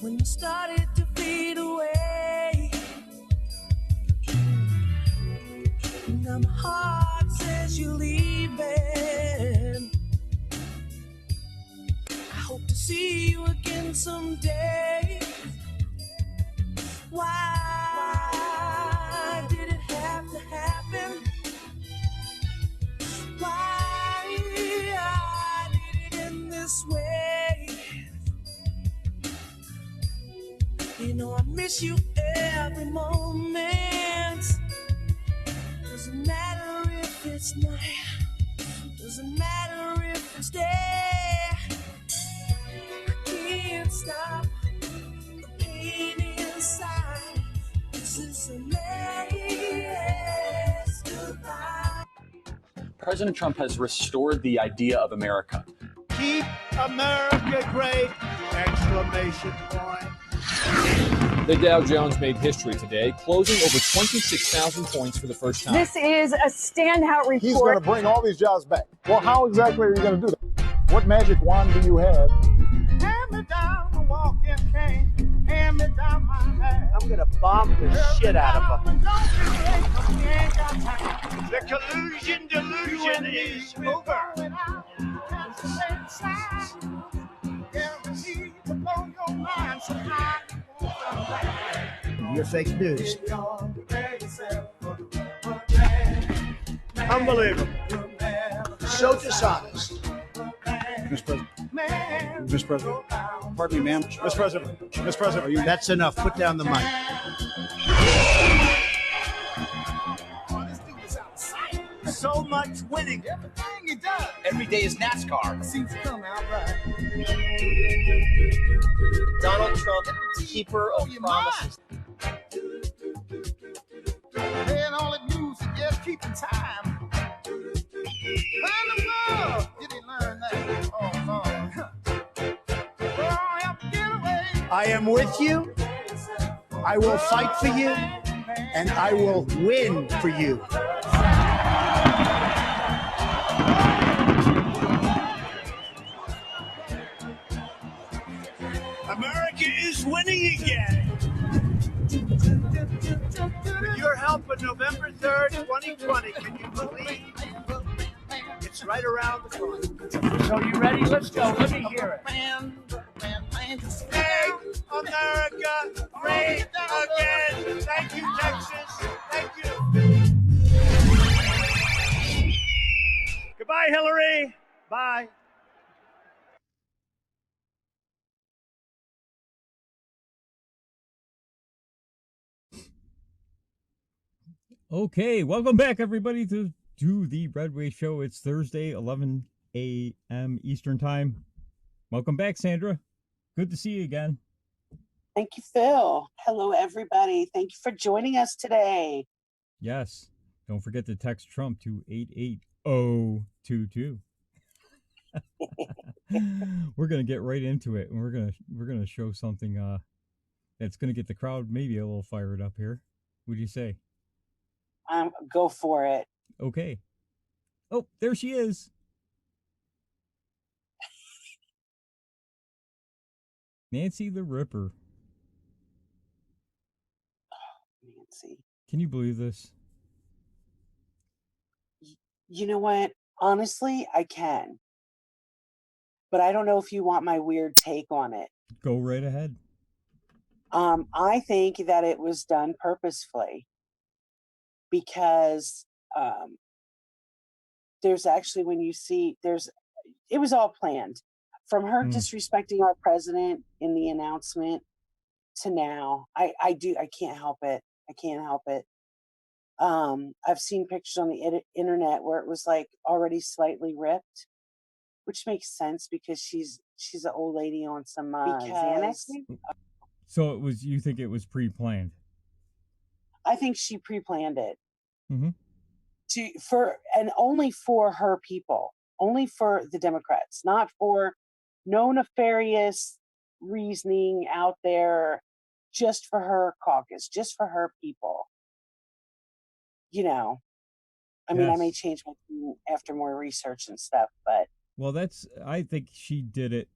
when you started to fade away. Now my heart says you're leaving. I hope to see you again someday. Why did it have to happen? Why did it end this way? You know I miss you every moment. Doesn't matter if it's night, doesn't matter if it's day. I can't stop the pain inside. This is a last goodbye. President Trump has restored the idea of America. Keep America great! Exclamation point. The Dow Jones made history today, closing over 26,000 points for the first time. This is a standout report. He's going to bring all these jobs back. Well, how exactly are you going to do that? What magic wand do you have? Hand me down the walking cane. Hand me down my hat. I'm going to bomb the shit out of them. The collusion delusion is over. You're fake news. Unbelievable. So dishonest. Mr. President. Mr. President. Pardon me, ma'am. Mr. President. Mr. President, are you... That's enough. Put down the mic. So much winning. Everything he does. Every day is NASCAR. Seems to come out right. Donald Trump, keeper of promises. And all it moves is just keeping time. How in the world did he learn that? Oh, Lord. Oh, help get away. I am with you. I will fight for you. And I will win for you. America is winning again. With your help on November 3rd, 2020, can you believe? It's right around the corner. So you ready? Let's go. Let me hear it. Make America great again. Thank you, Texas. Thank you. Goodbye, Hillary. Bye. Okay, welcome back, everybody, to the Redwave show. It's Thursday, 11 a.m. Eastern Time. Welcome back, Sandra. Good to see you again. Thank you, Phil. Hello, everybody. Thank you for joining us today. Yes. Don't forget to text Trump to 88022. We're gonna get right into it, and we're gonna show something that's gonna get the crowd maybe a little fired up here. What do you say? Go for it. Okay. Oh, there she is. Nancy the Ripper. Nancy. Can you believe this? You know what? Honestly, I can. But I don't know if you want my weird take on it. Go right ahead. I think that it was done purposefully. Because there's actually, when you see, it was all planned. From her disrespecting our president in the announcement to now, I can't help it. I can't help it. I've seen pictures on the internet where it was like already slightly ripped, which makes sense because she's an old lady on some Xanax. So it was, you think it was pre-planned? I think she pre-planned it. Mm-hmm. Only for her people, only for the Democrats, not for no nefarious reasoning out there, just for her caucus, just for her people. You know, I mean, I may change my tune after more research and stuff, but. Well, I think she did it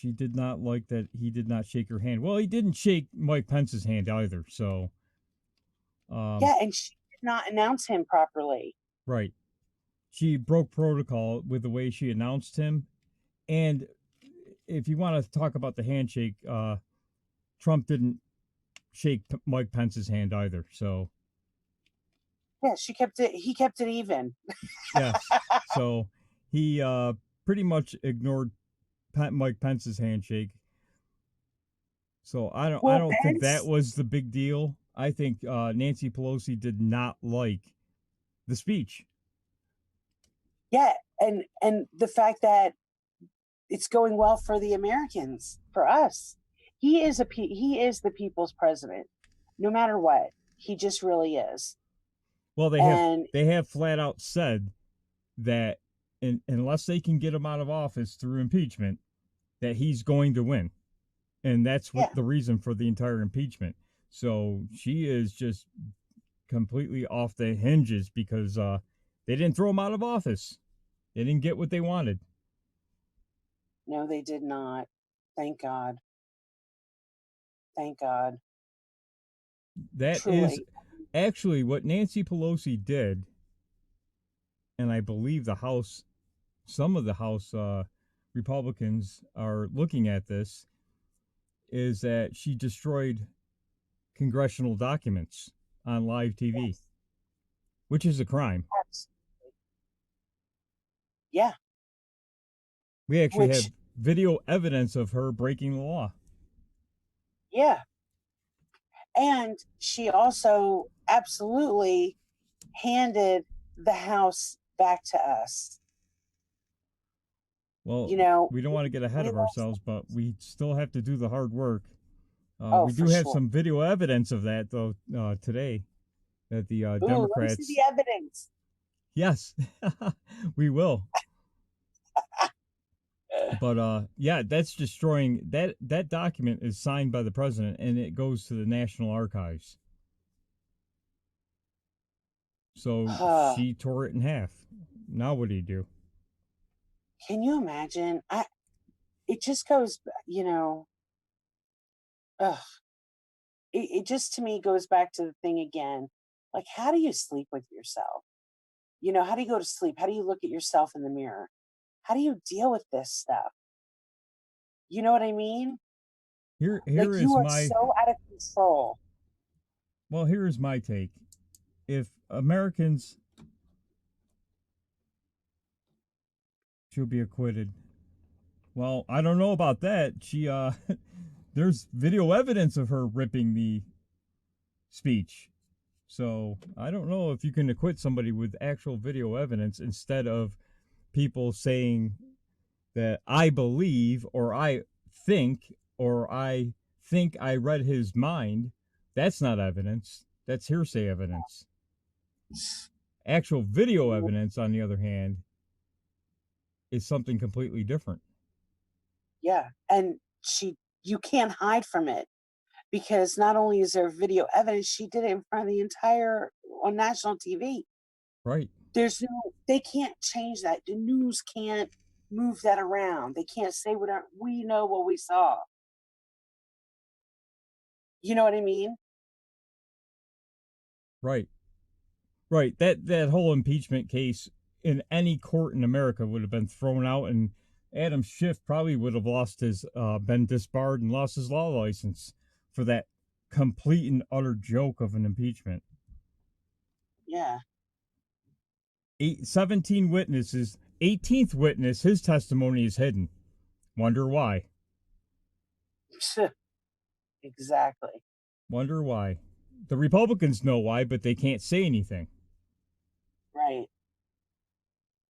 she did not like that he did not shake her hand. Well, he didn't shake Mike Pence's hand either. So, yeah, and she did not announce him properly. Right. She broke protocol with the way she announced him. And if you want to talk about the handshake, Trump didn't shake Mike Pence's hand either. So, yeah, he kept it even. yes. So he pretty much ignored Mike Pence's handshake. So I don't think that was the big deal. I think Nancy Pelosi did not like the speech. Yeah, and the fact that it's going well for the Americans, for us. He is the people's president, no matter what. He just really is. Well, they have flat out said that unless they can get him out of office through impeachment, that he's going to win. And that's what the reason for the entire impeachment. So she is just completely off the hinges because they didn't throw him out of office. They didn't get what they wanted. No, they did not. Thank God. Thank God. That Truly. Is actually what Nancy Pelosi did. And I believe some of the House Republicans are looking at this, is that she destroyed congressional documents on live TV, which is a crime. Absolutely. Yeah. We actually have video evidence of her breaking the law. Yeah. And she also absolutely handed the House back to us. Well, we don't want to get ahead of ourselves, but we still have to do the hard work. We do have some video evidence of that, though, today, that the Democrats... Let me see the evidence. Yes, we will. But, yeah, that's destroying... That document is signed by the president, and it goes to the National Archives. So she tore it in half. Now what do you do? Can you imagine? It just goes, it just to me goes back to the thing again. Like, how do you sleep with yourself? How do you go to sleep? How do you look at yourself in the mirror? How do you deal with this stuff? You know what I mean? Here like is you are so out of control. Well, here is my take. If Americans should be acquitted, well, I don't know about that. She there's video evidence of her ripping the speech. So I don't know if you can acquit somebody with actual video evidence instead of people saying that I believe or I think I read his mind. That's not evidence. That's hearsay evidence. Actual video evidence, on the other hand, is something completely different. Yeah, and you can't hide from it, because not only is there video evidence, she did it in front of the entire on national TV. Right. They can't change that. The news can't move that around. They can't say we know what we saw. You know what I mean? Right. Right. That whole impeachment case in any court in America would have been thrown out, and Adam Schiff probably would have been disbarred and lost his law license for that complete and utter joke of an impeachment. Yeah. 17 witnesses, 18th witness, his testimony is hidden. Wonder why? Exactly. Wonder why? The Republicans know why, but they can't say anything. Right.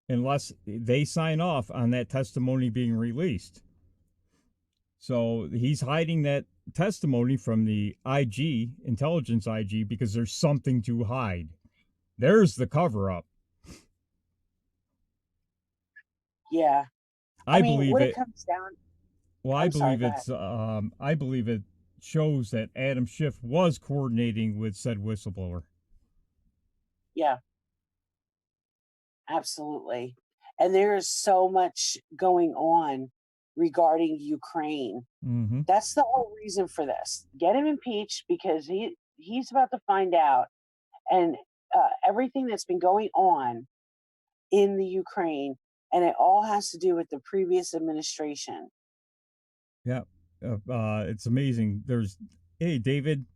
Unless they sign off on that testimony being released. So he's hiding that testimony from the IG, intelligence IG, because there's something to hide. There's the cover-up. Yeah. I believe what it comes down. Well, I believe it shows that Adam Schiff was coordinating with said whistleblower. Yeah. Absolutely. And there is so much going on regarding Ukraine. Mm-hmm. That's the whole reason for this. Get him impeached because he's about to find out, and everything that's been going on in the Ukraine, and it all has to do with the previous administration. Yeah, it's amazing. Hey David,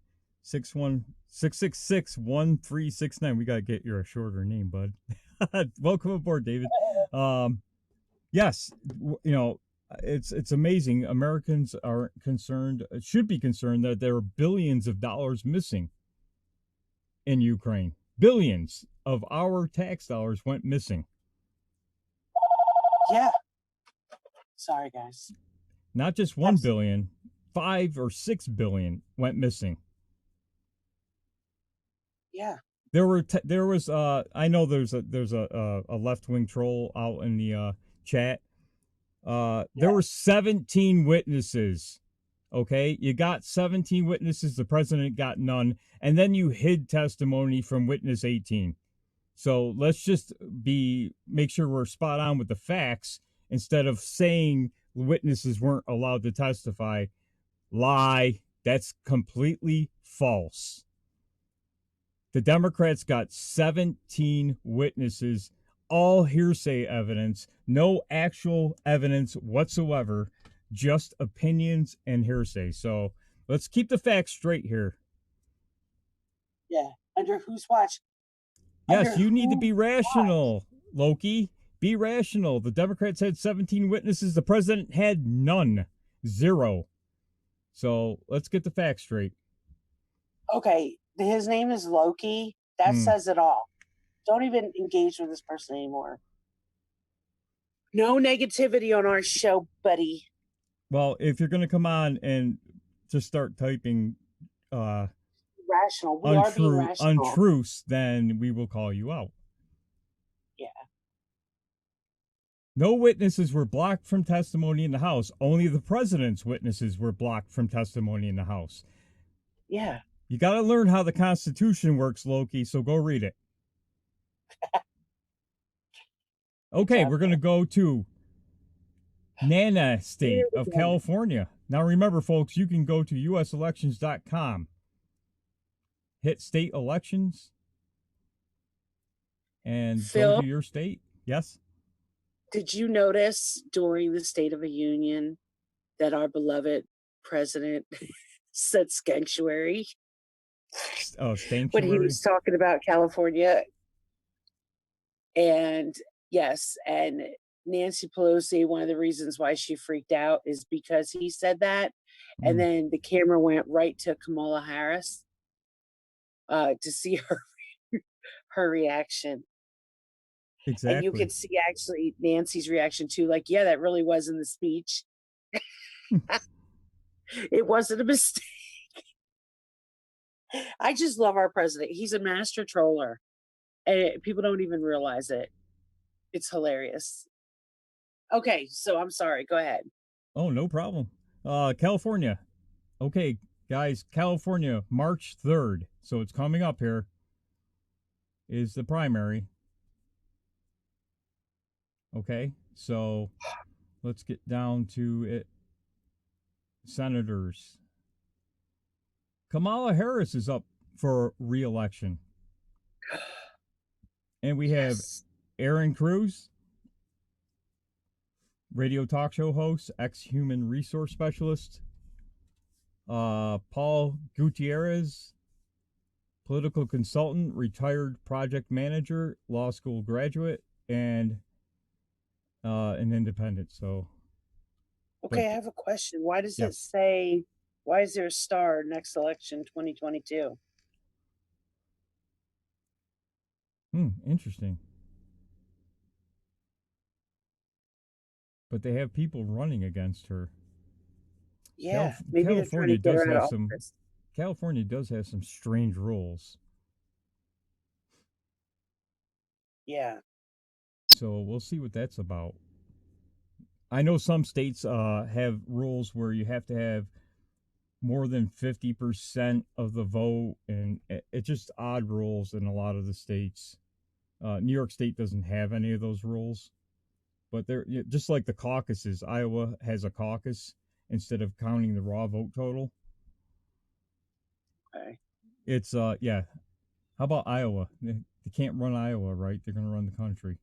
616661369. We gotta get your shorter name, bud. Welcome aboard, David. Yes, it's amazing. Americans are concerned, should be concerned that there are billions of dollars missing in Ukraine. Billions of our tax dollars went missing. Yeah. Sorry, guys. Not just 1 billion, 5 or 6 billion went missing. Yeah. There was I know there's a left-wing troll out in the chat. There were 17 witnesses. Okay, you got 17 witnesses, the president got none, and then you hid testimony from witness 18. So let's just make sure we're spot on with the facts instead of saying witnesses weren't allowed to testify. Lie. That's completely false. The Democrats got 17 witnesses, all hearsay evidence, no actual evidence whatsoever, just opinions and hearsay. So let's keep the facts straight here. Yeah. Under whose watch? Yes, you need to be rational, Loki. Be rational. The Democrats had 17 witnesses. The president had none. 0. So let's get the facts straight. Okay. His name is Loki. That says it all. Don't even engage with this person anymore. No negativity on our show, buddy. Well, if you're going to come on and just start typing rational, we are being rational. untruths, then we will call you out. Yeah. No witnesses were blocked from testimony in the House. Only the president's witnesses were blocked from testimony in the House. Yeah. You got to learn how the Constitution works, Loki, so go read it. Okay, we're going to go to Nana State of California. Now remember, folks, you can go to uselections.com, hit state elections, and go to your state. Yes? Did you notice during the State of the Union that our beloved president said sanctuary? Oh, sanctuary? When he was talking about California. And yes, and Nancy Pelosi, one of the reasons why she freaked out is because he said that. And then the camera went right to Kamala Harris to see her reaction. Exactly. And you could see actually Nancy's reaction too, like, yeah, that really was in the speech. It wasn't a mistake. I just love our president. He's a master troller. And people don't even realize it. It's hilarious. Okay, so I'm sorry. Go ahead. Oh, no problem. California. Okay, guys, California, March 3rd. So it's coming up here. Is the primary. Okay, so let's get down to it. Senators. Kamala Harris is up for re-election. And we have Aaron Cruz, radio talk show host, ex-human resource specialist. Paul Gutierrez, political consultant, retired project manager, law school graduate, and an independent. So, okay, I have a question. Why does it say? Why is there a star next election 2022? Interesting. But they have people running against her. Yeah, maybe California does have some. California does have some strange rules. Yeah. So we'll see what that's about. I know some states have rules where you have to have more than 50% of the vote, and it's just odd rules in a lot of the states. New York State doesn't have any of those rules. But they're just like the caucuses. Iowa has a caucus instead of counting the raw vote total. Okay. It's yeah. How about Iowa? They can't run Iowa, right? They're going to run the country,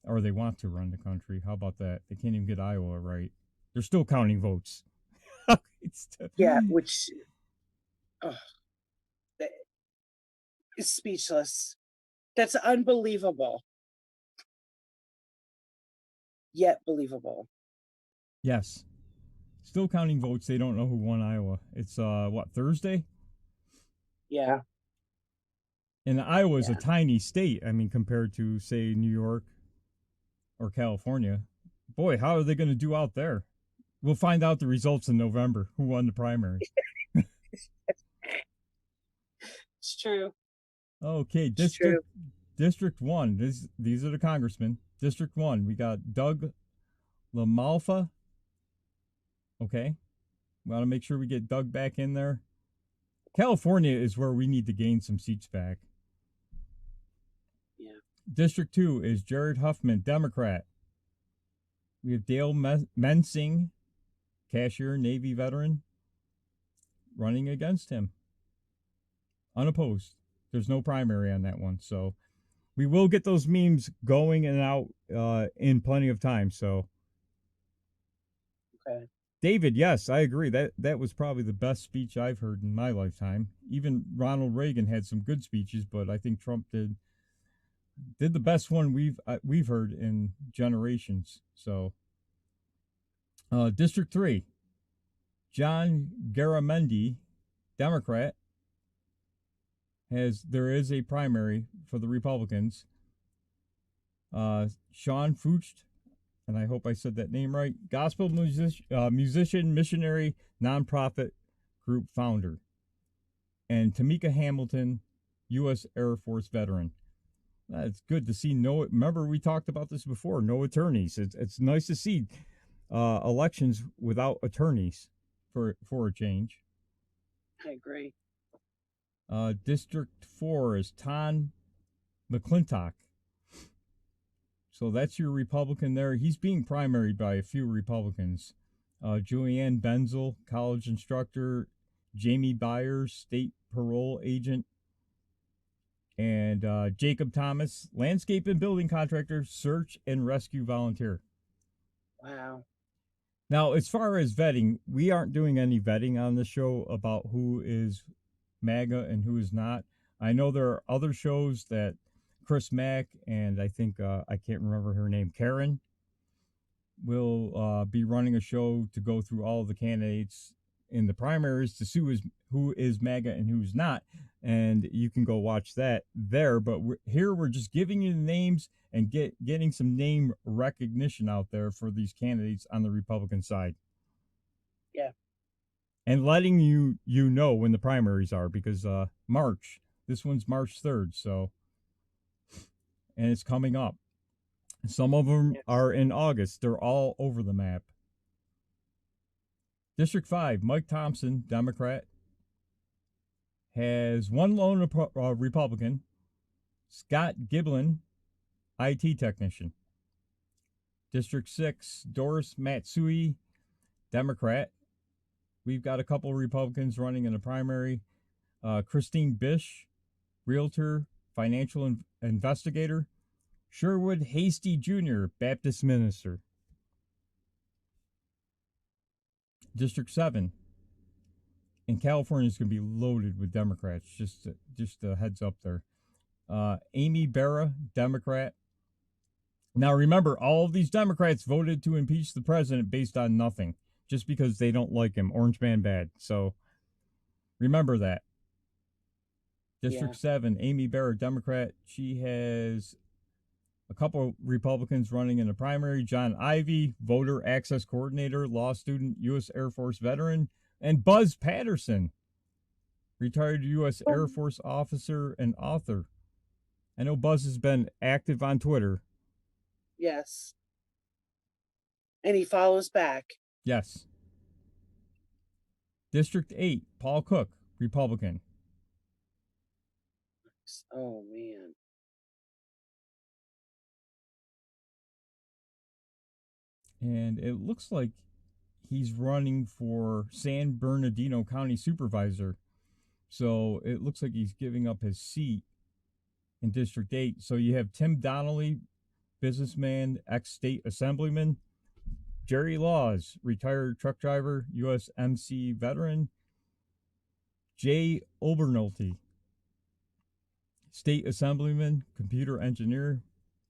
or they want to run the country. How about that? They can't even get Iowa right. They're still counting votes. Yeah, which is speechless. That's unbelievable. Yet believable. Yes. Still counting votes. They don't know who won Iowa. It's what, Thursday? Yeah. And Iowa is a tiny state. I mean, compared to say New York or California. Boy, how are they going to do out there? We'll find out the results in November. Who won the primary? It's true. Okay, District 1. These are the congressmen. District 1, we got Doug LaMalfa. Okay. We want to make sure we get Doug back in there. California is where we need to gain some seats back. Yeah. District 2 is Jared Huffman, Democrat. We have Dale Mensing, cashier, Navy veteran, running against him. Unopposed. There's no primary on that one. So we will get those memes going and out in plenty of time. So, okay. David, yes, I agree. That was probably the best speech I've heard in my lifetime. Even Ronald Reagan had some good speeches, but I think Trump did the best one we've heard in generations. So, District 3, John Garamendi, Democrat. There is a primary for the Republicans. Sean Fucht, and I hope I said that name right, gospel musician, missionary, nonprofit group founder. And Tamika Hamilton, U.S. Air Force veteran. It's good to see remember we talked about this before, no attorneys. It's nice to see elections without attorneys for a change. I agree. District 4 is Tom McClintock. So that's your Republican there. He's being primaried by a few Republicans. Julianne Benzel, college instructor. Jamie Byers, state parole agent. And Jacob Thomas, landscape and building contractor, search and rescue volunteer. Wow. Now, as far as vetting, we aren't doing any vetting on the show about who is MAGA and who is not. I know there are other shows that Chris Mack and I think, I can't remember her name, Karen, will be running a show to go through all of the candidates in the primaries to see who is MAGA and who's not. And you can go watch that there. But we're just giving you the names and getting some name recognition out there for these candidates on the Republican side. Yeah. And letting you know when the primaries are, because this one's March 3rd, so, and it's coming up. Some of them are in August. They're all over the map. District 5, Mike Thompson, Democrat, has one lone Republican, Scott Giblin, IT technician. District 6, Doris Matsui, Democrat. We've got a couple of Republicans running in the primary. Christine Bish, realtor, financial investigator. Sherwood Hasty Jr., Baptist minister. District 7. And California is going to be loaded with Democrats. Just a heads up there. Amy Barra, Democrat. Now remember, all of these Democrats voted to impeach the president based on nothing, just because they don't like him. Orange man bad. So remember that. District 7, Amy Barra, Democrat. She has a couple of Republicans running in the primary. John Ivey, voter access coordinator, law student, U.S. Air Force veteran. And Buzz Patterson, retired U.S. Air Force officer and author. I know Buzz has been active on Twitter. Yes. And he follows back. Yes. District 8, Paul Cook, Republican. Oh, man. And it looks like he's running for San Bernardino County Supervisor. So it looks like he's giving up his seat in District 8. So you have Tim Donnelly, businessman, ex-state assemblyman; Jerry Laws, retired truck driver, USMC veteran; Jay Obernolte, state assemblyman, computer engineer,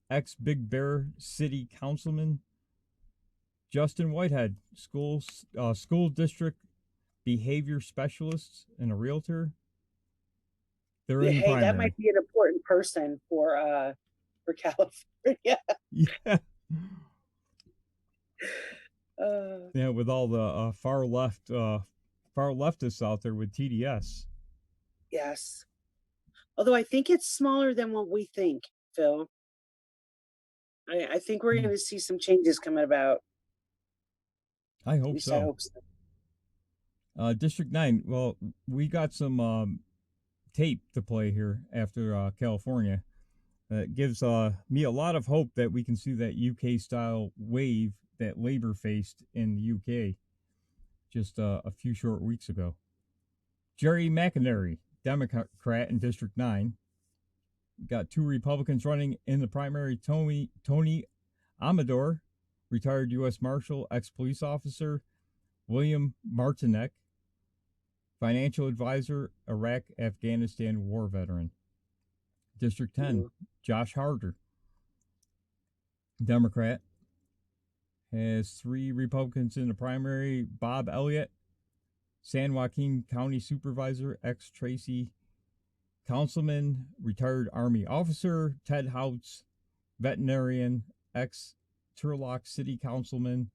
ex-Big Bear city councilman; Justin Whitehead, school district behavior specialist and a realtor. They're in the Hey, that primary. might be an important person for California. Yeah. Uh, Yeah, with all the far leftists out there with TDS. yes. Although I think it's smaller than what we think, Phil. I think we're going to see some changes coming about. I At hope least I so. hope so. District 9, well, we got some tape to play here after California. That gives me a lot of hope that we can see that UK-style wave that Labour faced in the UK just a few short weeks ago. Jerry McInerney, Democrat in District 9. We got 2 Republicans running in the primary. Tony Amador, retired U.S. Marshal, ex-police officer; William Martinek, financial advisor, Iraq, Afghanistan war veteran. District 10, Josh Harder, Democrat, has 3 Republicans in the primary. Bob Elliott, San Joaquin County Supervisor, ex-Tracy councilman, retired Army officer; Ted Houts, veterinarian, ex-Turlock City Councilman;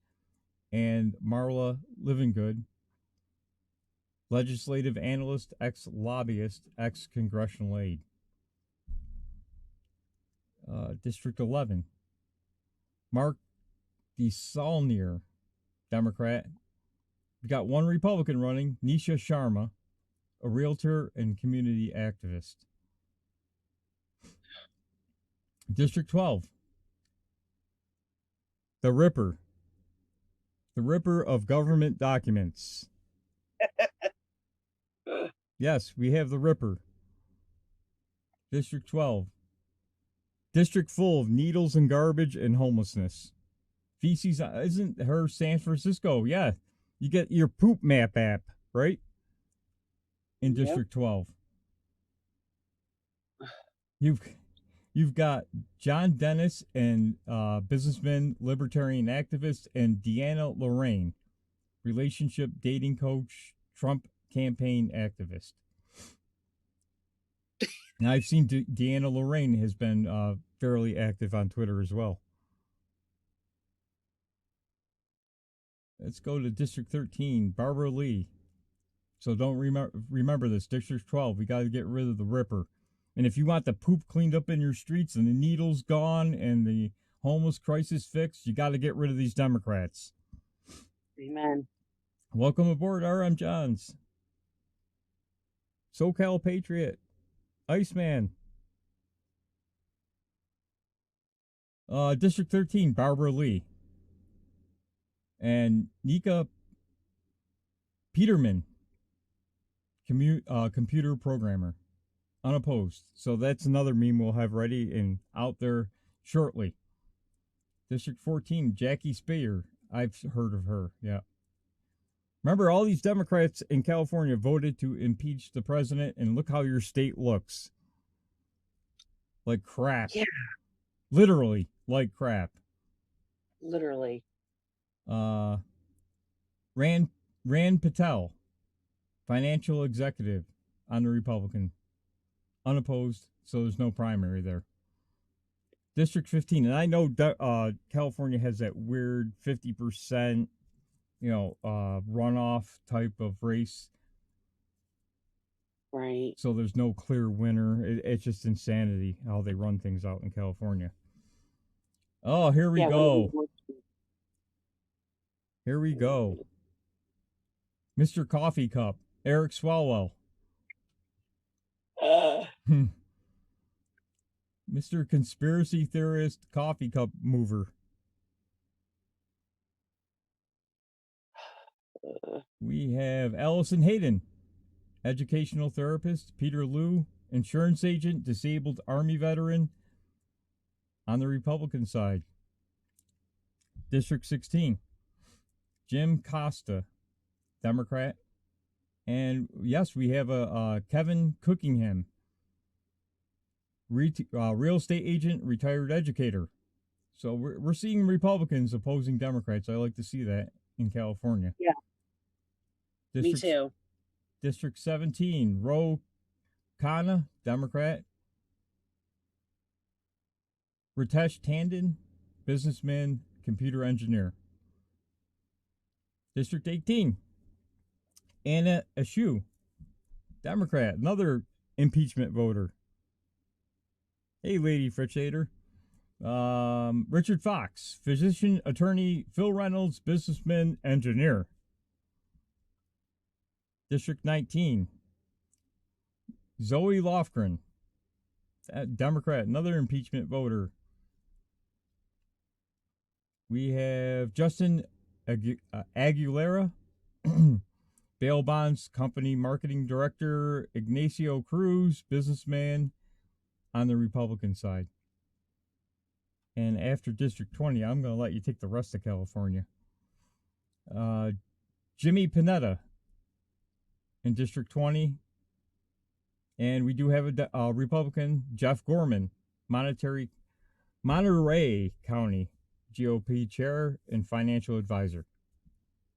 and Marla Livingood, legislative analyst, ex-lobbyist, ex-congressional aide. District 11, Mark DeSaulnier, Democrat. We got 1 Republican running, Nisha Sharma, a realtor and community activist. District 12, the Ripper of government documents. Yes, we have the Ripper. District 12, district full of needles and garbage and homelessness. Feces, isn't her San Francisco? Yeah, you get your poop map app, right? In District 12. You've got John Dennis and businessman, libertarian activist, and Deanna Lorraine, relationship dating coach, Trump campaign activist. And I've seen Deanna Lorraine has been fairly active on Twitter as well. Let's go to District 13, Barbara Lee. So don't remember this. District 12, we got to get rid of the Ripper. And if you want the poop cleaned up in your streets and the needles gone and the homeless crisis fixed, you got to get rid of these Democrats. Amen. Welcome aboard, RM Johns. SoCal Patriot. Iceman. District 13, Barbara Lee. And Nika Peterman, computer programmer, unopposed. So that's another meme we'll have ready and out there shortly. District 14, Jackie Speyer. I've heard of her, yeah. Remember, all these Democrats in California voted to impeach the president, and look how your state looks. Like crap. Yeah. Literally, like crap. Literally. Rand Patel, financial executive on the Republican. Unopposed, so there's no primary there. District 15, and I know California has that weird 50%, runoff type of race. Right. So there's no clear winner. It's just insanity how they run things out in California. Oh, here we go. Here we go. Mr. Coffee Cup, Eric Swalwell. Mr. Conspiracy Theorist Coffee Cup Mover. We have Allison Hayden, educational therapist. Peter Liu, insurance agent, disabled Army veteran, on the Republican side. District 16, Jim Costa, Democrat. And yes, we have a Kevin Cookingham, real estate agent, retired educator. So we're seeing Republicans opposing Democrats. I like to see that in California. Yeah. District, Me too. District 17, Ro Khanna, Democrat. Ritesh Tandon, businessman, computer engineer. District 18, Anna Eshoo, Democrat, another impeachment voter. Hey, Lady Fritchader. Richard Fox, physician, attorney. Phil Reynolds, businessman, engineer. District 19, Zoe Lofgren, Democrat, another impeachment voter. We have Justin Aguilera, bail bonds company marketing director. Ignacio Cruz, businessman, on the Republican side. And after District 20, I'm going to let you take the rest of California. Jimmy Panetta in District 20. And we do have a Republican, Jeff Gorman, Monterey County GOP chair and financial advisor.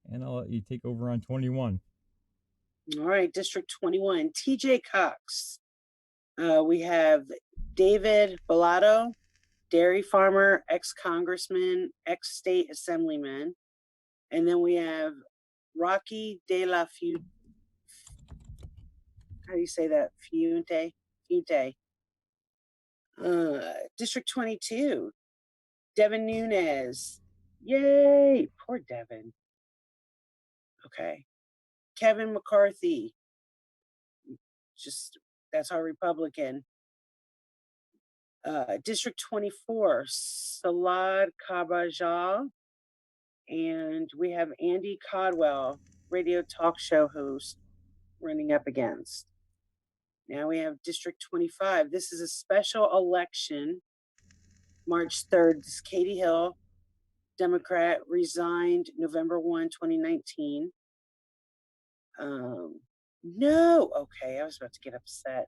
And I'll let you take over on 21. All right, District 21, TJ Cox. We have David Bellato, dairy farmer, ex-congressman, ex-state assemblyman. And then we have Rocky De La Fuente. How do you say that? Fuente. District 22, Devin Nunes. Yay! Poor Devin. Okay. Kevin McCarthy. That's our Republican. District 24, Salad Kabajal. And we have Andy Codwell, radio talk show host, running up against. Now we have District 25. This is a special election. March 3rd, this is Katie Hill, Democrat, resigned November 1, 2019. No, okay, I was about to get upset.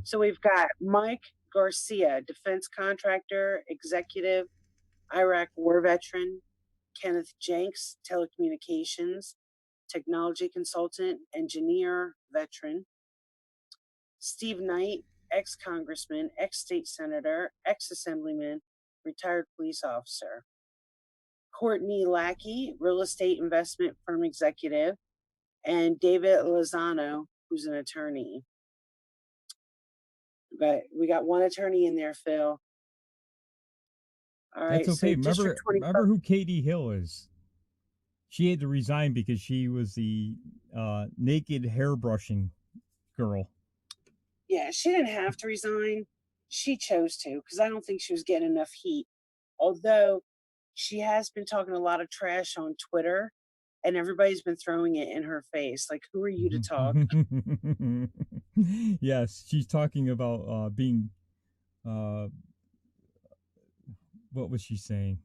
So we've got Mike Garcia, defense contractor, executive, Iraq war veteran. Kenneth Jenks, telecommunications, technology consultant, engineer, veteran. Steve Knight, ex-congressman, ex-state senator, ex-assemblyman, retired police officer. Courtney Lackey, real estate investment firm executive, and David Lozano, who's an attorney. But we got one attorney in there, Phil. All right. That's okay. So remember who Katie Hill is. She had to resign because she was the naked hairbrushing girl. Yeah, she didn't have to resign. She chose to because I don't think she was getting enough heat. Although she has been talking a lot of trash on Twitter, and everybody's been throwing it in her face. Like, who are you to talk? Yes, she's talking about being. What was she saying?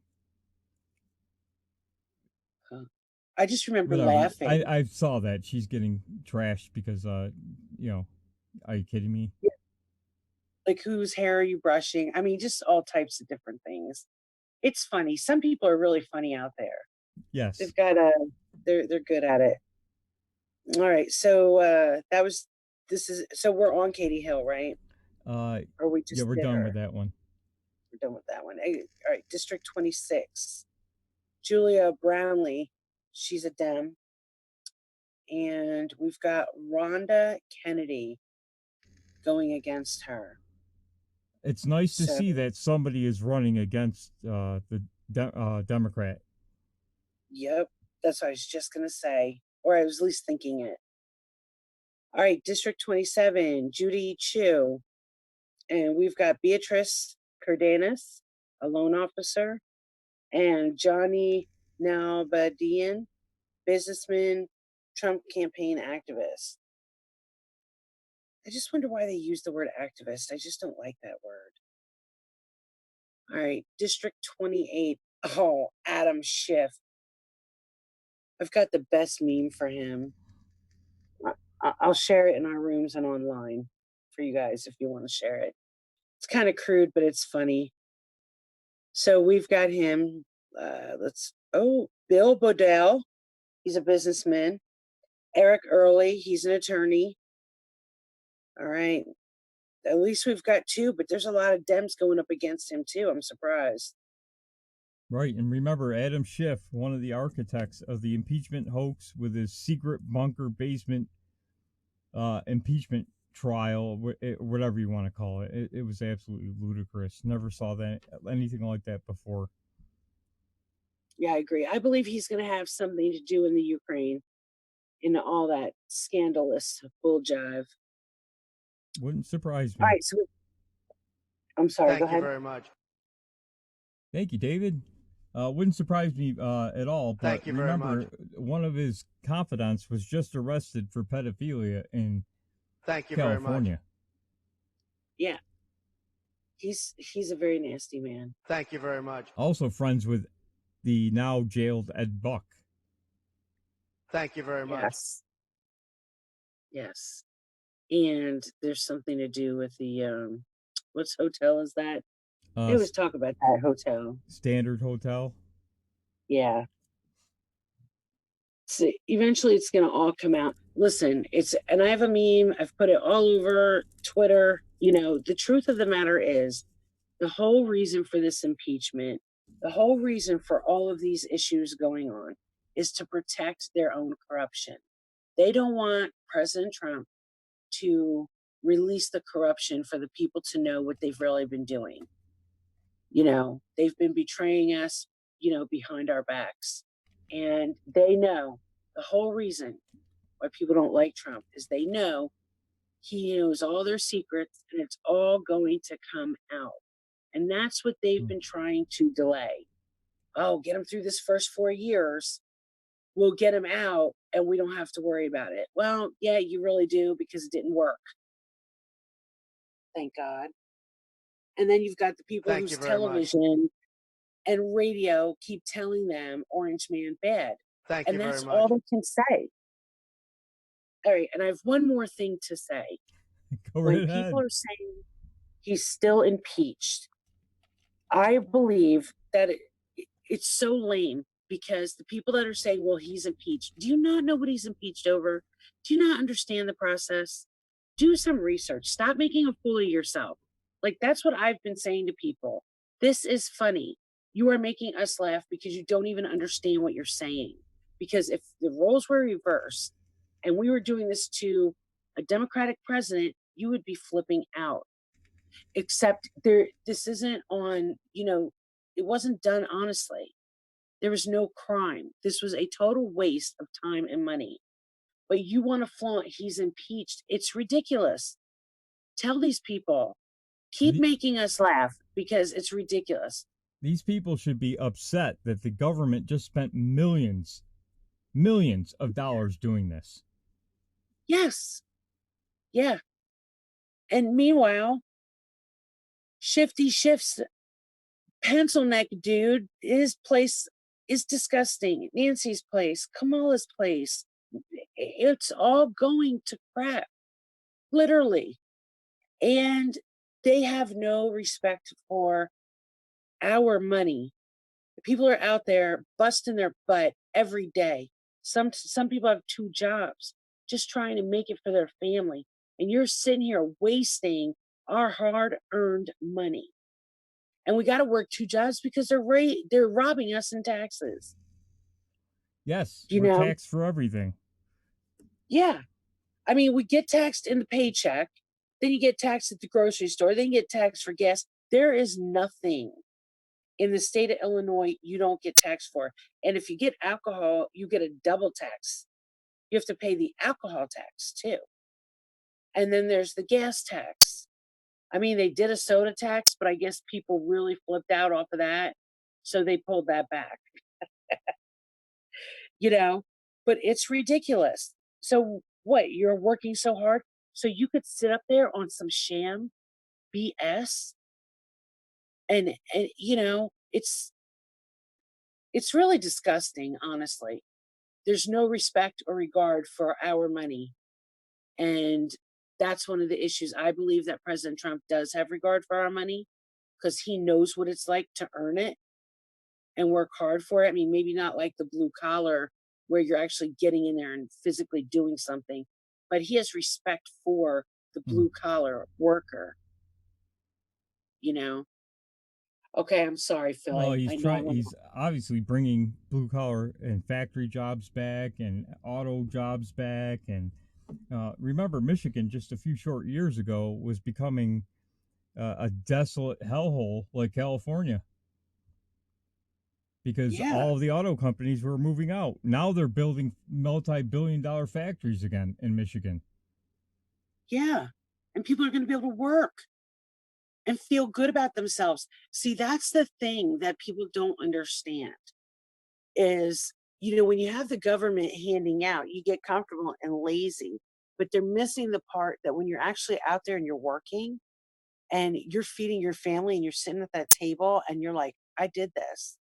I just remember Whatever. laughing. I saw that she's getting trashed because are you kidding me? Yeah. Like, whose hair are you brushing? I mean, just all types of different things. It's funny. Some people are really funny out there. Yes. They've got they're good at it. All right. So so we're on Katie Hill, right? Or we just we're done with that one. We're done with that one. All right, District 26. Julia Brownlee, she's a Dem. And we've got Rhonda Kennedy going against her. It's nice to see that somebody is running against the Democrat. Yep, that's what I was just going to say. Or I was at least thinking it. All right, District 27, Judy Chu. And we've got Beatrice Cardenas, a loan officer, and Johnny Nalbadian, businessman, Trump campaign activist. I just wonder why they use the word activist. I just don't like that word. All right, District 28. Oh, Adam Schiff. I've got the best meme for him. I'll share it in our rooms and online for you guys if you want to share it. It's kind of crude, but it's funny. So we've got him. Bill Bodell. He's a businessman. Eric Early. He's an attorney. All right. At least we've got two, but there's a lot of Dems going up against him too. I'm surprised. Right, and remember Adam Schiff, one of the architects of the impeachment hoax with his secret bunker basement impeachment trial, whatever you want to call it. It was absolutely ludicrous. Never saw anything like that before. Yeah, I agree. I believe he's going to have something to do in the Ukraine, in all that scandalous bull jive. Wouldn't surprise me. All right, so I'm sorry. Thank go you ahead. very much. Thank you, David. Wouldn't surprise me at all. But Thank you very much. One of his confidants was just arrested for pedophilia in Thank you California. very much. Yeah, he's a very nasty man. Thank you very much. Also friends with the now jailed Ed Buck. Thank you very much. Yes. And there's something to do with the what hotel is that? They always talk about that hotel. Standard Hotel. Yeah. So eventually it's going to all come out. Listen, and I have a meme. I've put it all over Twitter. The truth of the matter is the whole reason for this impeachment, the whole reason for all of these issues going on is to protect their own corruption. They don't want President Trump to release the corruption for the people to know what they've really been doing. They've been betraying us, behind our backs. And they know the whole reason why people don't like Trump is they know he knows all their secrets and it's all going to come out. And that's what they've been trying to delay. Oh, get him through this first 4 years. We'll get him out and we don't have to worry about it. Well, yeah, you really do, because it didn't work. Thank God. And then you've got the people whose television and radio keep telling them Orange Man bad. Thank you very much. And that's all they can say. All right, and I have one more thing to say. Go right ahead. When people are saying he's still impeached, I believe that it's so lame, because the people that are saying, well, he's impeached, do you not know what he's impeached over? Do you not understand the process? Do some research. Stop making a fool of yourself. Like, that's what I've been saying to people. This is funny. You are making us laugh because you don't even understand what you're saying. Because if the roles were reversed and we were doing this to a Democratic president, you would be flipping out. Except this isn't on, it wasn't done honestly. There was no crime. This was a total waste of time and money. But you want to flaunt he's impeached. It's ridiculous. Tell these people, keep making us laugh, because it's ridiculous. These people should be upset that the government just spent millions of dollars doing this. Yes. Yeah. And meanwhile, Shifty Schiff's pencil neck dude, his place is disgusting. Nancy's place, Kamala's place. It's all going to crap. Literally. And they have no respect for our money. People are out there busting their butt every day. Some people have 2 jobs just trying to make it for their family. And you're sitting here wasting our hard-earned money. And we got to work 2 jobs because they're robbing us in taxes. Yes, we're taxed for everything. Yeah. I mean, we get taxed in the paycheck. Then you get taxed at the grocery store. Then you get taxed for gas. There is nothing in the state of Illinois you don't get taxed for. And if you get alcohol, you get a double tax. You have to pay the alcohol tax too. And then there's the gas tax. I mean, they did a soda tax, but I guess people really flipped out off of that. So they pulled that back. but it's ridiculous. So what? You're working so hard so you could sit up there on some sham BS, and it's really disgusting, honestly. There's no respect or regard for our money, and that's one of the issues. I believe that President Trump does have regard for our money because he knows what it's like to earn it and work hard for it. I mean, maybe not like the blue collar where you're actually getting in there and physically doing something, but he has respect for the blue collar worker, you know? Okay, I'm sorry, Phil. Well, I know I'm he's obviously bringing blue collar and factory jobs back and auto jobs back. And remember, Michigan just a few short years ago was becoming a desolate hellhole like California because all of the auto companies were moving out. Now they're building multi-billion-dollar factories again in Michigan. Yeah, and people are going to be able to work and feel good about themselves. See, that's the thing that people don't understand is, when you have the government handing out, you get comfortable and lazy, but they're missing the part that when you're actually out there and you're working and you're feeding your family and you're sitting at that table and you're like, I did this,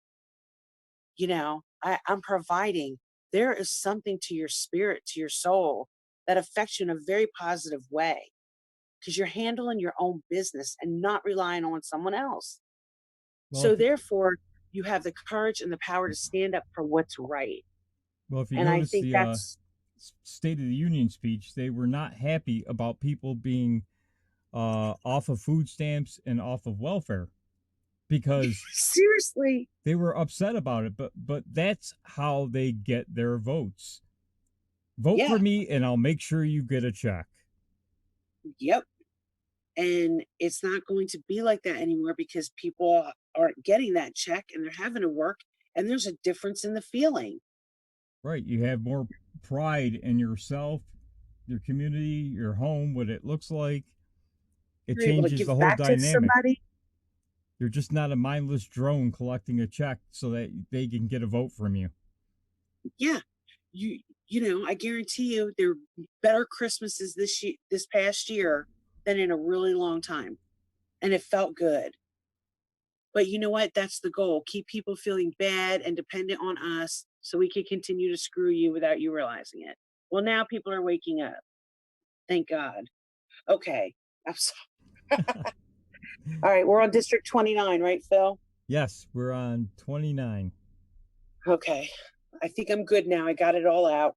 I'm providing. There is something to your spirit, to your soul that affects you in a very positive way because you're handling your own business and not relying on someone else. Well, So therefore, you have the courage and the power to stand up for what's right. Well, if you And I notice think the that's State of the Union speech, they were not happy about people being off of food stamps and off of welfare because seriously, they were upset about it. But that's how they get their votes. Vote for me, and I'll make sure you get a check. Yep. And it's not going to be like that anymore because people aren't getting that check and they're having to work, and there's a difference in the feeling. Right. You have more pride in yourself, your community, your home, what it looks like. It You're able to changes give the whole back to dynamic. somebody. You're just not a mindless drone collecting a check so that they can get a vote from you. Yeah. I guarantee you there are better Christmases this past year than in a really long time. And it felt good. But you know what? That's the goal. Keep people feeling bad and dependent on us so we can continue to screw you without you realizing it. Well, now people are waking up. Thank God. Okay. I'm sorry. All right. We're on District 29, right, Phil? Yes, we're on 29. Okay. I think I'm good now. I got it all out.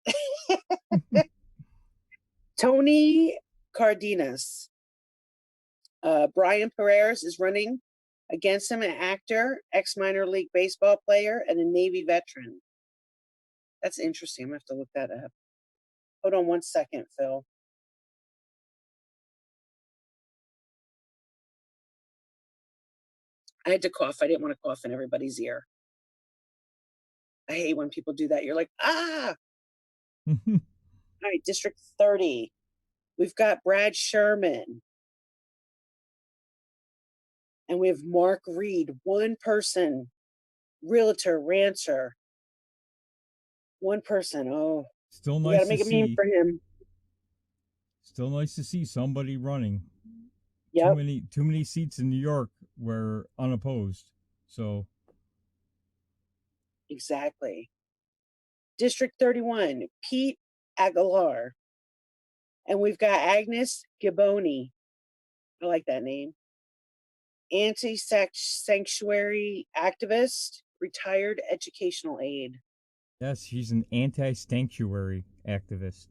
Tony Cardenas. Brian Perez is running against him, an actor, ex-minor league baseball player, and a Navy veteran. That's interesting. I'm going to have to look that up. Hold on one second, Phil. I had to cough. I didn't want to cough in everybody's ear. I hate when people do that. You're like, ah! All right, District 30. We've got Brad Sherman. And we have Mark Reed, one person, realtor, rancher. One person. Oh, still nice. You gotta make a meme for him. Still nice to see somebody running. Yep. Too many seats in New York were unopposed. So exactly. District 31, Pete Aguilar. And we've got Agnes Giboni. I like that name. Anti-sanctuary activist, retired educational aide. Yes, she's an anti-sanctuary activist.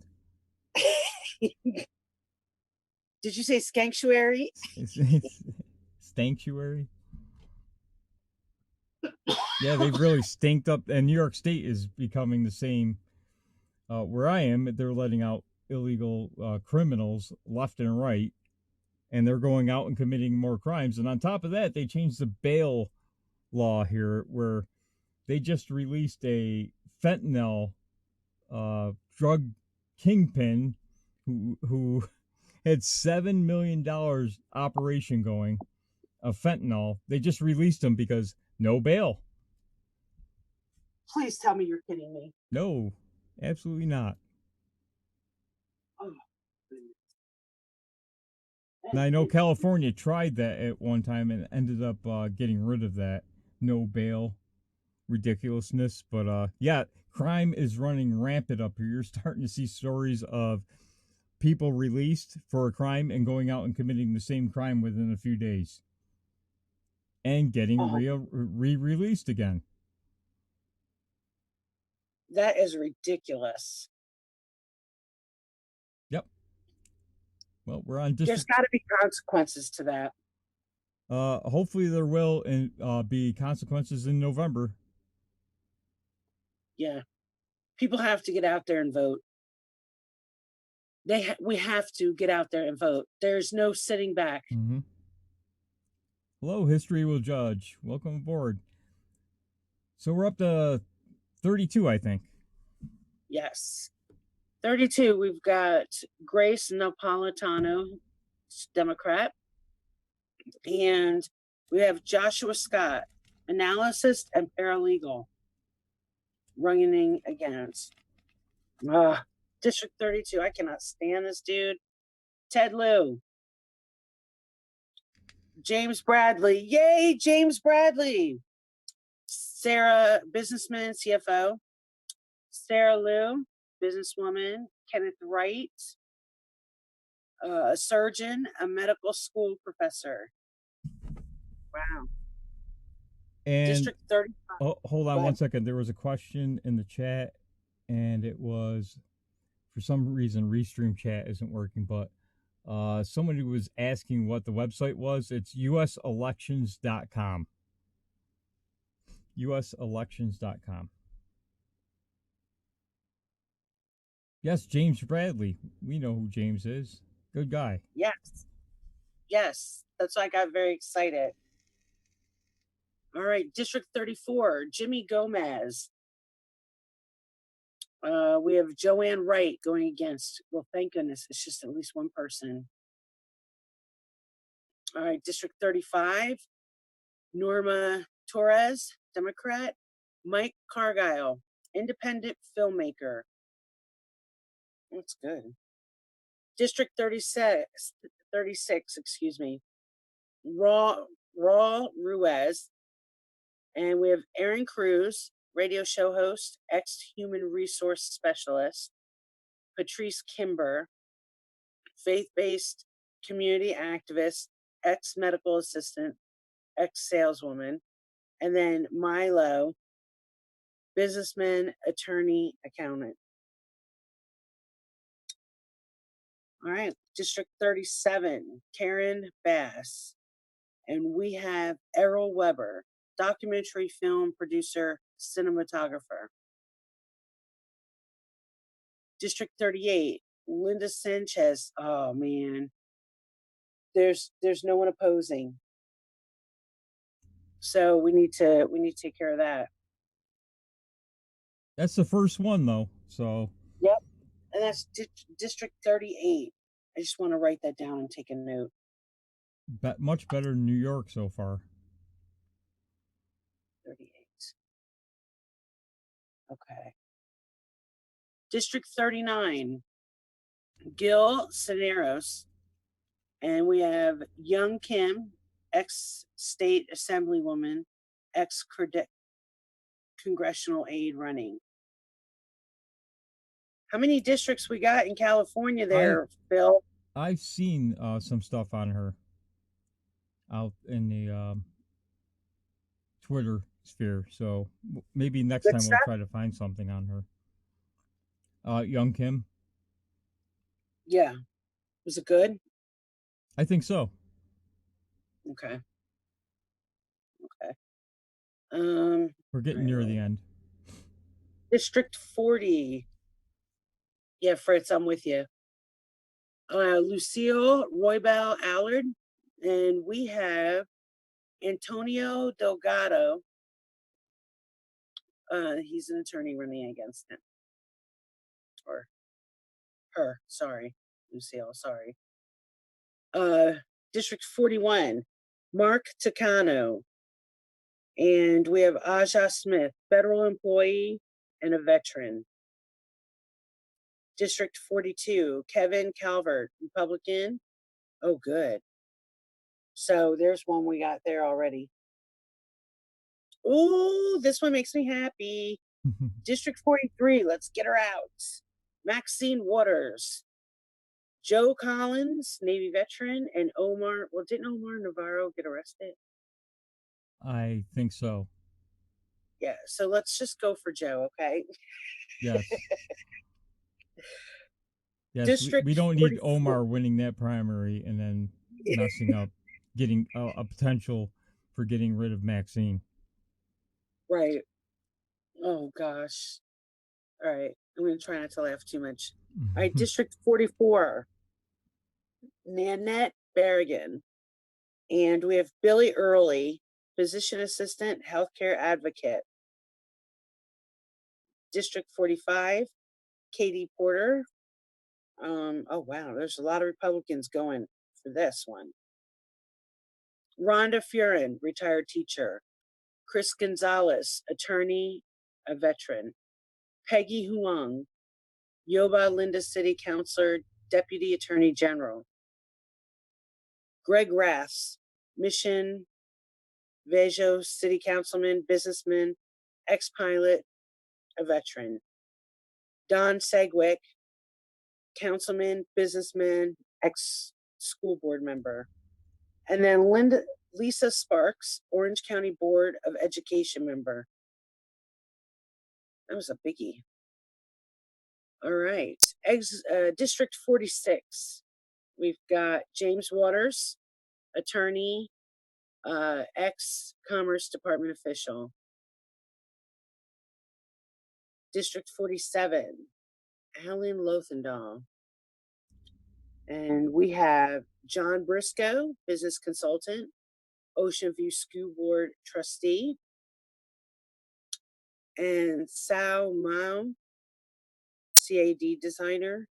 Did you say sanctuary? Sanctuary? Yeah, they've really stinked up, and New York State is becoming the same. Where I am, they're letting out illegal criminals left and right, and they're going out and committing more crimes. And on top of that, they changed the bail law here, where they just released a fentanyl drug kingpin who had $7 million operation going of fentanyl. They just released him because no bail. Please tell me you're kidding me. No. Absolutely not. Oh, goodness. Now, I know California tried that at one time and ended up getting rid of that no bail ridiculousness. But yeah, crime is running rampant up here. You're starting to see stories of people released for a crime and going out and committing the same crime within a few days and getting re-released again. That is ridiculous. Yep. Well, we're on district. There's got to be consequences to that. Hopefully there will be consequences in November. Yeah. People have to get out there and vote. We have to get out there and vote. There's no sitting back. Mm-hmm. Hello, History Will Judge. Welcome aboard. So we're up to 32, I think. Yes. 32, we've got Grace Napolitano, Democrat. And we have Joshua Scott, analyst and paralegal, running against District 32. I cannot stand this dude. Ted Lieu. James Bradley. Yay, James Bradley. Sarah, businessman, CFO. Sarah Lieu, businesswoman. Kenneth Wright, a surgeon, a medical school professor. Wow. And District 35. Oh, hold on one second. There was a question in the chat, and it was, for some reason, Restream chat isn't working, but somebody was asking what the website was. It's uselections.com. uselections.com. Yes, James Bradley. We know who James is. Good guy. Yes. Yes. That's why I got very excited. All right. District 34, Jimmy Gomez. We have Joanne Wright going against. Well, thank goodness. It's just at least one person. All right. District 35, Norma Torres, Democrat. Mike Cargile, independent filmmaker. That's good. District 36, excuse me. Raw Ruiz. And we have Aaron Cruz, radio show host, ex-human resource specialist. Patrice Kimber, faith-based community activist, ex-medical assistant, ex-saleswoman. And then Milo, businessman, attorney, accountant. All right, District 37, Karen Bass. And we have Errol Weber, documentary film producer, cinematographer. District 38, Linda Sanchez. Oh man, there's no one opposing. So we need to take care of that. That's the first one though. So yep, and that's District 38. I just want to write that down and take a note. Much better than New York so far. 38. Okay. District 39, Gil Cisneros. And we have Young Kim, ex-state assemblywoman, ex-congressional aide running. How many districts we got in California there, Phil? I've seen some stuff on her out in the Twitter sphere, so maybe next time we'll try to find something on her. Young Kim. Yeah. Was it good? I think so. Okay. We're getting near the end. District 40. Yeah, Fritz, I'm with you. Lucille Roybal Allard, and we have Antonio Delgado. He's an attorney running against him. Or her, sorry. Lucille, sorry. District 41, Mark Takano. And we have Aja Smith, federal employee and a veteran. District 42, Kevin Calvert, Republican. Oh, good. So there's one we got there already. Ooh, this one makes me happy. District 43, let's get her out. Maxine Waters, Joe Collins, Navy veteran, and Omar. Well, didn't Omar Navarro get arrested? I think so. Yeah, so let's just go for Joe, okay? Yes. Yes, District we don't need 44. Omar winning that primary and then messing up, getting a potential for getting rid of Maxine. Right. Oh, gosh. All right. I'm going to try not to laugh too much. All right, District 44, Nanette Berrigan. And we have Billy Early, physician assistant, healthcare advocate. District 45, Katie Porter. Oh, wow, there's a lot of Republicans going for this one. Rhonda Furin, retired teacher. Chris Gonzalez, attorney, a veteran. Peggy Huang, Yoba Linda City Councilor, Deputy Attorney General. Greg Raths, Mission Vejo City Councilman, businessman, ex-pilot, a veteran. Don Segwick, councilman, businessman, ex-school board member. And then Lisa Sparks, Orange County Board of Education member. That was a biggie. All right, District 46. We've got James Waters, attorney, ex-Commerce Department official. District 47, Alan Lothendahl. And we have John Briscoe, business consultant, Ocean View School Board trustee. And Sao Mao, CAD designer.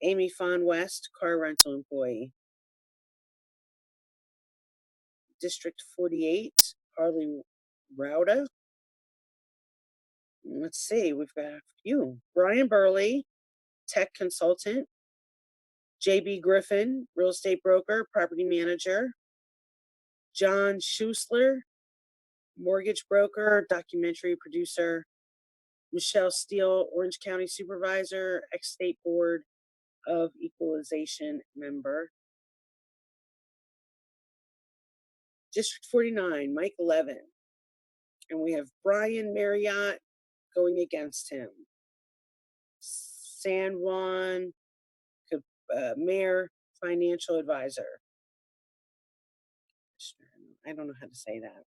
Amy Fawn West, car rental employee. District 48, Harley Rauda. Let's see, we've got a few. Brian Burley, tech consultant. JB Griffin, real estate broker, property manager. John Schusler, mortgage broker, documentary producer. Michelle Steele, Orange County supervisor, ex-state board of equalization member. District 49, Mike Levin. And we have Brian Marriott going against him. San Juan, mayor, financial advisor. I don't know how to say that.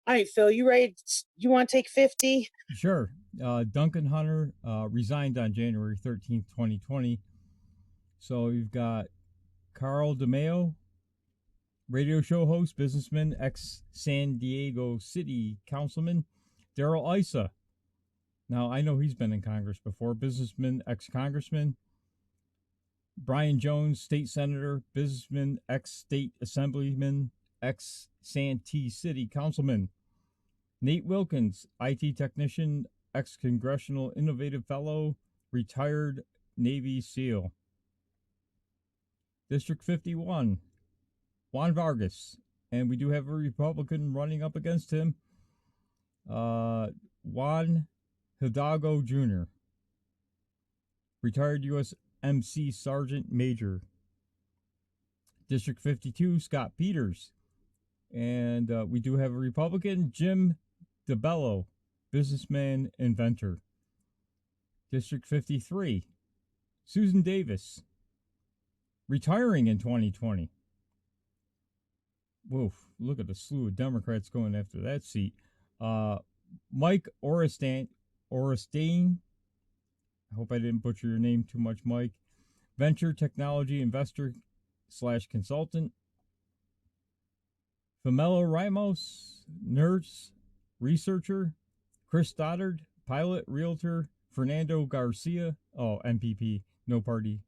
All right, Phil, you ready? You want to take 50? Sure. Duncan Hunter resigned on January 13th, 2020. So you've got Carl DeMeo, radio show host, businessman, ex-San Diego City councilman. Daryl Issa. Now, I know he's been in Congress before. Businessman, ex-congressman. Brian Jones, state senator, businessman, ex-state assemblyman, ex-Santee City councilman. Nate Wilkins, IT technician, ex-congressional innovative fellow, retired Navy SEAL. District 51, Juan Vargas, and we do have a Republican running up against him, Juan Hidalgo Jr., retired USMC Sergeant Major. District 52, Scott Peters, and we do have a Republican, Jim DeBello, businessman, inventor. District 53, Susan Davis, retiring in 2020. Woof, look at the slew of Democrats going after that seat. Mike Orestein, I hope I didn't butcher your name too much, Mike. Venture technology investor / consultant. Famelo Ramos, nurse, researcher. Chris Stoddard, pilot, realtor. Fernando Garcia, MPP, no party.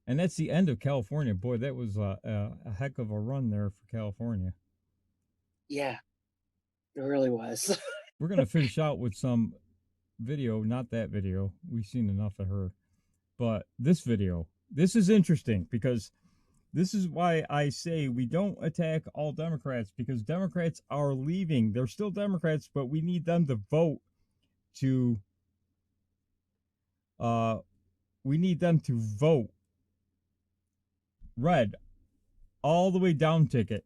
And that's the end of California. Boy, that was a heck of a run there for California. Yeah, it really was. We're going to finish out with some video, not that video. We've seen enough of her. But this video, this is interesting because this is why I say we don't attack all Democrats, because Democrats are leaving. They're still Democrats, but we need them to vote to red all the way down ticket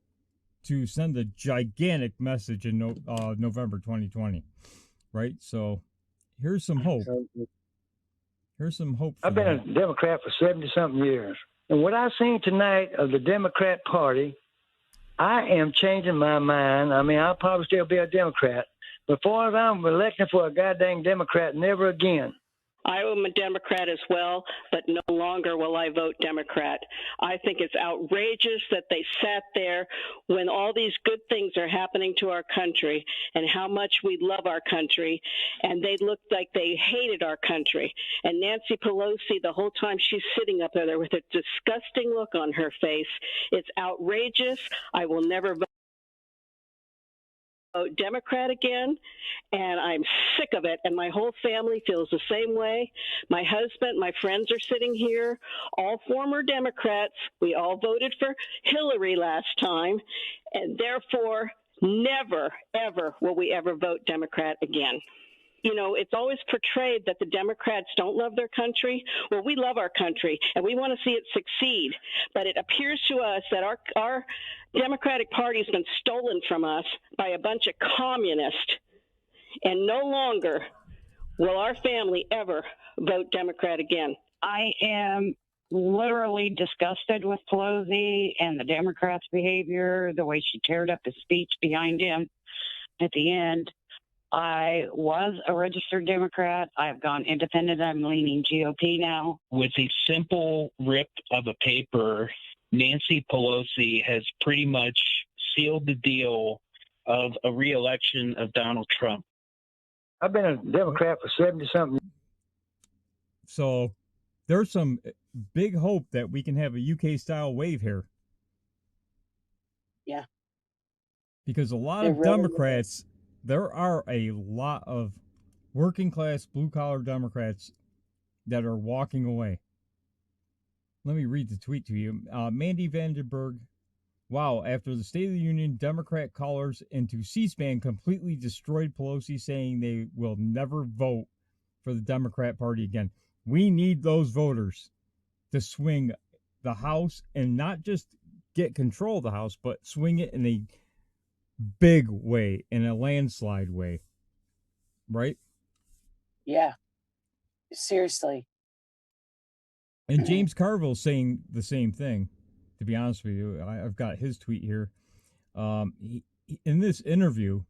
to send a gigantic message in November 2020, right? So here's some hope. Here's some hope. I've been a Democrat for 70-something years. And what I've seen tonight of the Democrat Party, I am changing my mind. I mean, I'll probably still be a Democrat. But far as I'm electing for a goddamn Democrat, never again. I am a Democrat as well, but no longer will I vote Democrat. I think it's outrageous that they sat there when all these good things are happening to our country and how much we love our country, and they looked like they hated our country. And Nancy Pelosi, the whole time she's sitting up there with a disgusting look on her face, it's outrageous. I will never vote Democrat again, and I'm sick of it, and my whole family feels the same way. My husband, my friends are sitting here, all former Democrats. We all voted for Hillary last time, and therefore never, ever will we ever vote Democrat again. You know, it's always portrayed that the Democrats don't love their country. Well, we love our country, and we want to see it succeed. But it appears to us that our Democratic Party has been stolen from us by a bunch of communists, and no longer will our family ever vote Democrat again. I am literally disgusted with Pelosi and the Democrats' behavior, the way she teared up his speech behind him at the end. I was a registered Democrat. I've gone independent. I'm leaning GOP now. With a simple rip of a paper, Nancy Pelosi has pretty much sealed the deal of a re-election of Donald Trump. I've been a Democrat for 70-something. So there's some big hope that we can have a UK-style wave here. Yeah. Because a lot of Democrats... There are a lot of working class, blue collar Democrats that are walking away. Let me read the tweet to you. Mandy Vandenberg. Wow, after the State of the Union, Democrat callers into C-SPAN completely destroyed Pelosi, saying they will never vote for the Democrat Party again. We need those voters to swing the House and not just get control of the House, but swing it in a big way, in a landslide way, right? Yeah, seriously. And James Carville's saying the same thing, to be honest with you. I've got his tweet here. In this interview,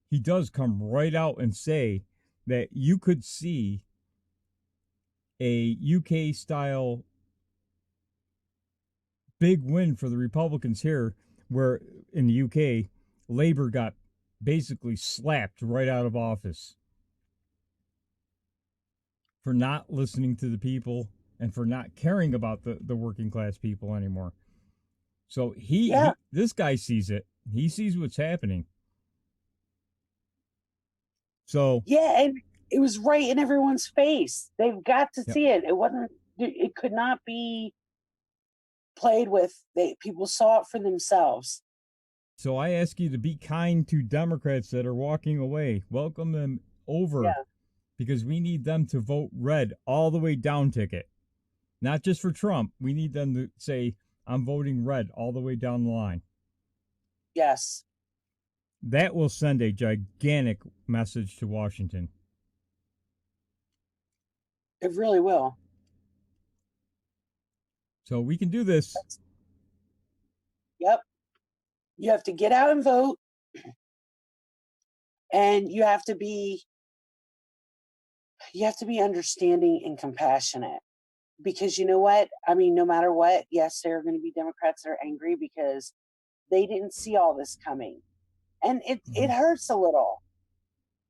he does come right out and say that you could see a UK style big win for the Republicans here, where in the UK Labor got basically slapped right out of office for not listening to the people and for not caring about the working class people anymore. So this guy sees it. He sees what's happening. So yeah, and it was right in everyone's face. They've got to see it. It wasn't. It could not be played with. People saw it for themselves. So I ask you to be kind to Democrats that are walking away. Welcome them over, because we need them to vote red all the way down ticket. Not just for Trump. We need them to say, I'm voting red all the way down the line. Yes. That will send a gigantic message to Washington. It really will. So we can do this. Yep. You have to get out and vote, and you have to be understanding and compassionate, because you know what? I mean, no matter what, yes, there are going to be Democrats that are angry because they didn't see all this coming, and it hurts a little.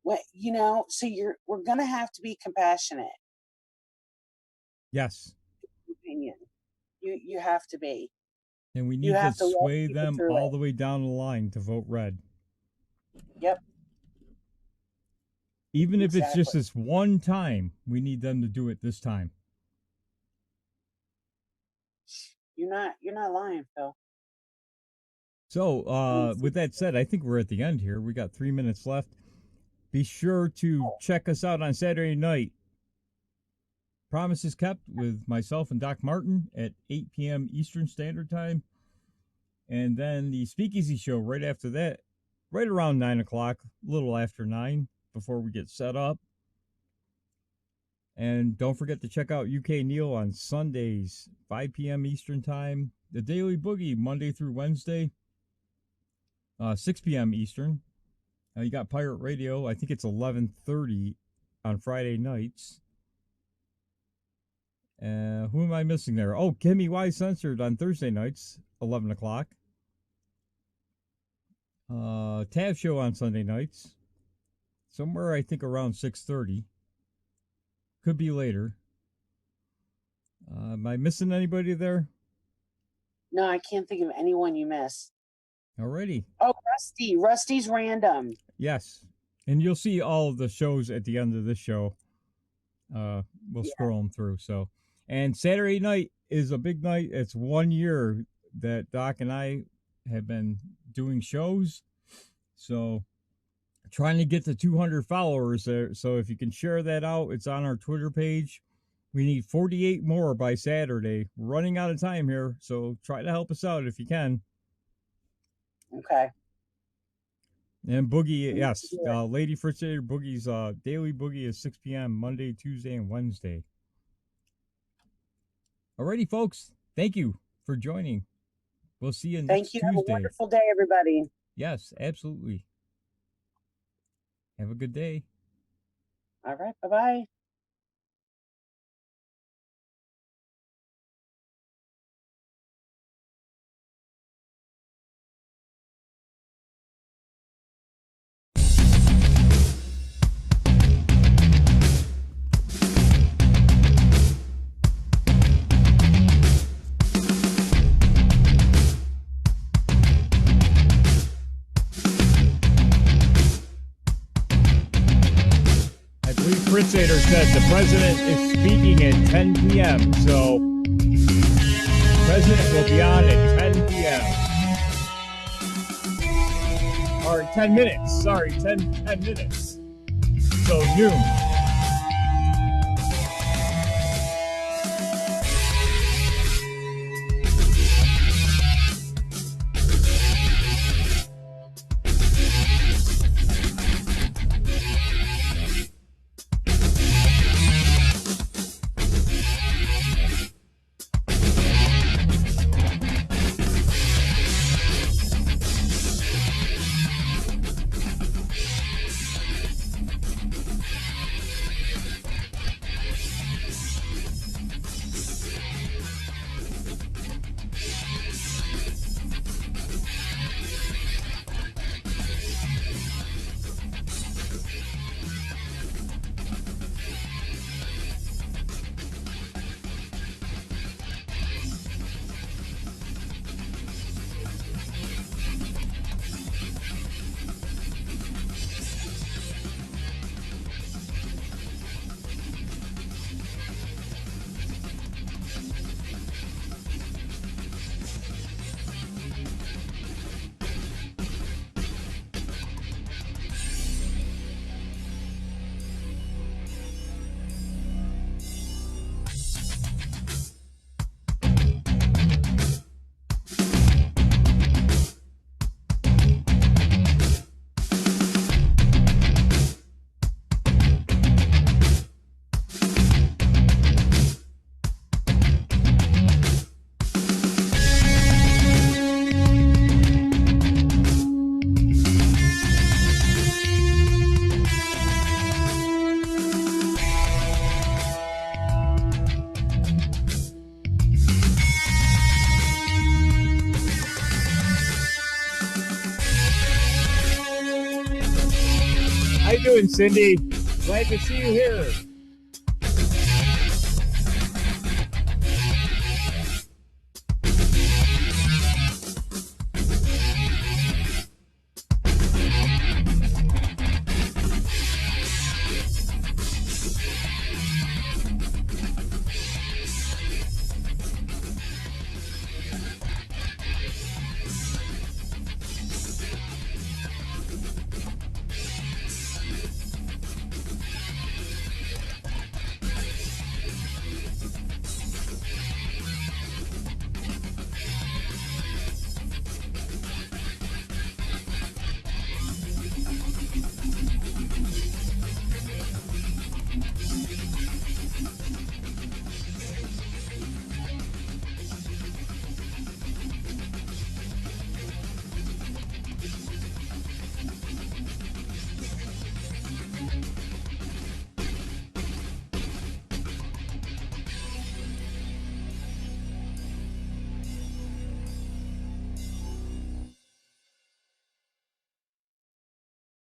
So we're going to have to be compassionate. Yes. Opinion. You have to be. And we need to sway them all the way down the line to vote red. Yep. Even if it's just this one time, we need them to do it this time. You're not lying, Phil. So, with that said, I think we're at the end here. We got 3 minutes left. Be sure to check us out on Saturday night. Promises Kept with myself and Doc Martin at 8 p.m. Eastern Standard Time. And then the Speakeasy Show right after that, right around 9 o'clock, a little after 9, before we get set up. And don't forget to check out UK Neil on Sundays, 5 p.m. Eastern Time. The Daily Boogie, Monday through Wednesday, 6 p.m. Eastern. You got Pirate Radio. I think it's 11:30 on Friday nights. Who am I missing there? Oh, Kimmy Y Censored on Thursday nights, 11 o'clock. Tab Show on Sunday nights. Somewhere, I think, around 6:30. Could be later. Am I missing anybody there? No, I can't think of anyone you miss. Alrighty. Oh, Rusty. Rusty's random. Yes. And you'll see all of the shows at the end of this show. We'll scroll them through. So, and Saturday night is a big night. It's 1 year that Doc and I have been doing shows. So, trying to get to 200 followers there. So, if you can share that out, it's on our Twitter page. We need 48 more by Saturday. We're running out of time here. So, try to help us out if you can. Okay. And Boogie, yes. Lady Fritzator Boogie's Daily Boogie is 6 p.m. Monday, Tuesday, and Wednesday. Alrighty, folks. Thank you for joining. We'll see you next Tuesday. Thank you. Have a wonderful day, everybody. Yes, absolutely. Have a good day. All right. Bye-bye. Fritzator said the president is speaking at 10 p.m. So, the president will be on at 10 p.m. Or 10 minutes. Sorry, 10 minutes. So, noon. How you doing, Cindy? Glad to see you here.